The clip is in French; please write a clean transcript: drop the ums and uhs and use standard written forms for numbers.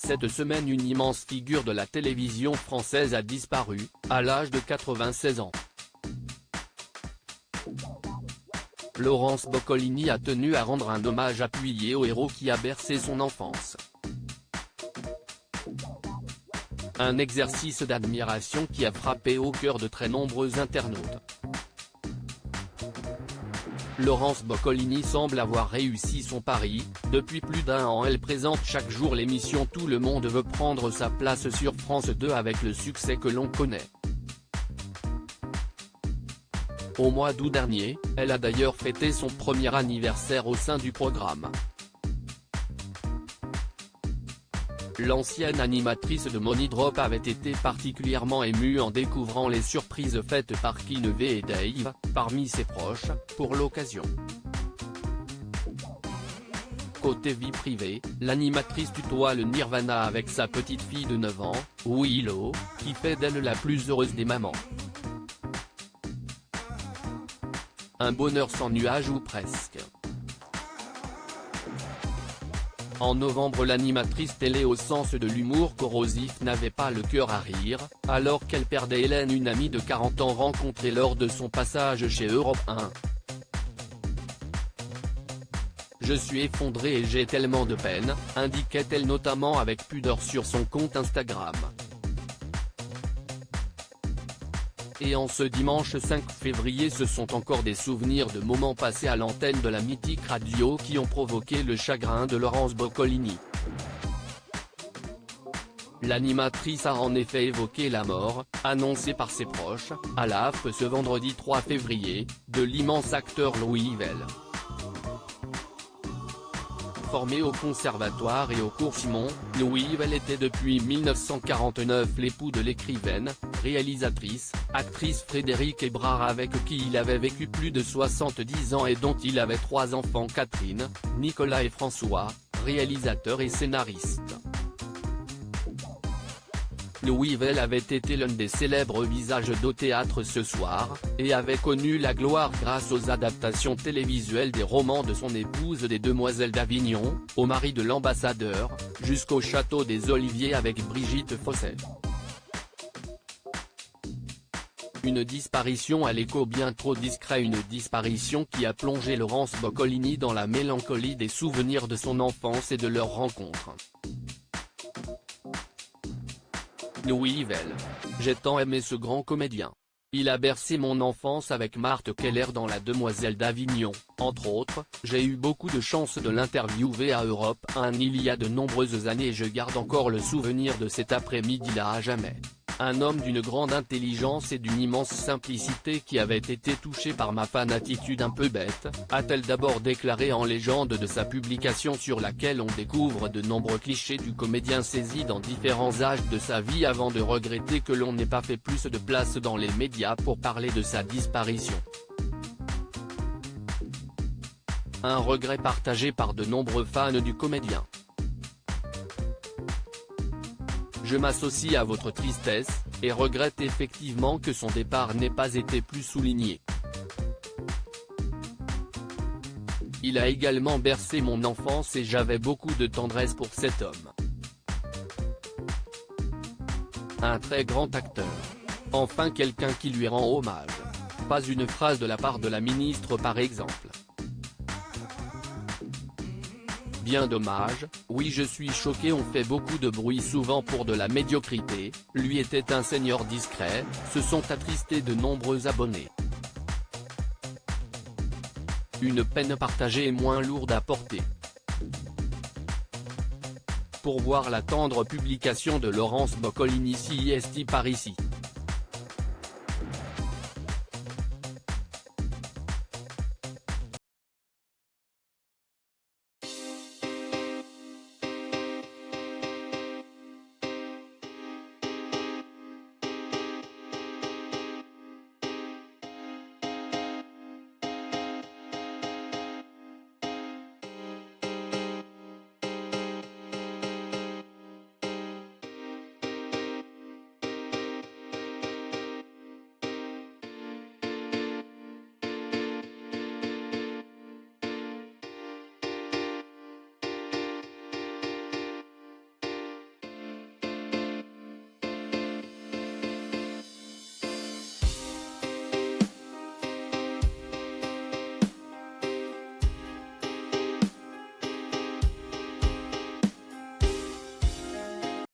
Cette semaine, une immense figure de la télévision française a disparu, à l'âge de 96 ans. Laurence Boccolini a tenu à rendre un hommage appuyé au héros qui a bercé son enfance. Un exercice d'admiration qui a frappé au cœur de très nombreux internautes. Laurence Boccolini semble avoir réussi son pari. Depuis plus d'un an, elle présente chaque jour l'émission Tout le monde veut prendre sa place sur France 2 avec le succès que l'on connaît. Au mois d'août dernier, elle a d'ailleurs fêté son premier anniversaire au sein du programme. L'ancienne animatrice de Money Drop avait été particulièrement émue en découvrant les surprises faites par Kinevey et Dave, parmi ses proches, pour l'occasion. Côté vie privée, l'animatrice tutoie le Nirvana avec sa petite fille de 9 ans, Willow, qui fait d'elle la plus heureuse des mamans. Un bonheur sans nuages ou presque. En novembre, l'animatrice télé au sens de l'humour corrosif n'avait pas le cœur à rire, alors qu'elle perdait Hélène, une amie de 40 ans rencontrée lors de son passage chez Europe 1. Je suis effondrée et j'ai tellement de peine, indiquait-elle notamment avec pudeur sur son compte Instagram. Et en ce dimanche 5 février, ce sont encore des souvenirs de moments passés à l'antenne de la mythique radio qui ont provoqué le chagrin de Laurence Boccolini. L'animatrice a en effet évoqué la mort, annoncée par ses proches, à l'AFP ce vendredi 3 février, de l'immense acteur Louis Yvel. Formé au conservatoire et au cours Simon, Louis Yvel était depuis 1949 l'époux de l'écrivaine, réalisatrice, actrice Frédérique Hébrard, avec qui il avait vécu plus de 70 ans et dont il avait 3 enfants: Catherine, Nicolas et François, réalisateur et scénariste. Louis Yvel avait été l'un des célèbres visages d'au théâtre Ce Soir, et avait connu la gloire grâce aux adaptations télévisuelles des romans de son épouse des Demoiselles d'Avignon, Au mari de l'ambassadeur, jusqu'au Château des Oliviers avec Brigitte Fossey. Une disparition à l'écho bien trop discret, une disparition qui a plongé Laurence Boccolini dans la mélancolie des souvenirs de son enfance et de leurs rencontres. Louis Yvel. J'ai tant aimé ce grand comédien. Il a bercé mon enfance avec Marthe Keller dans La Demoiselle d'Avignon, entre autres. J'ai eu beaucoup de chance de l'interviewer à Europe 1 il y a de nombreuses années et je garde encore le souvenir de cet après-midi-là à jamais. Un homme d'une grande intelligence et d'une immense simplicité qui avait été touché par ma fan-attitude un peu bête, a-t-elle d'abord déclaré en légende de sa publication sur laquelle on découvre de nombreux clichés du comédien saisis dans différents âges de sa vie, avant de regretter que l'on n'ait pas fait plus de place dans les médias pour parler de sa disparition. Un regret partagé par de nombreux fans du comédien. Je m'associe à votre tristesse, et regrette effectivement que son départ n'ait pas été plus souligné. Il a également bercé mon enfance et j'avais beaucoup de tendresse pour cet homme. Un très grand acteur. Enfin quelqu'un qui lui rend hommage. Pas une phrase de la part de la ministre par exemple. Bien dommage, oui, je suis choqué, on fait beaucoup de bruit souvent pour de la médiocrité. Lui était un seigneur discret, se sont attristés de nombreux abonnés. Une peine partagée et moins lourde à porter. Pour voir la tendre publication de Laurence Boccolini, si est par ici.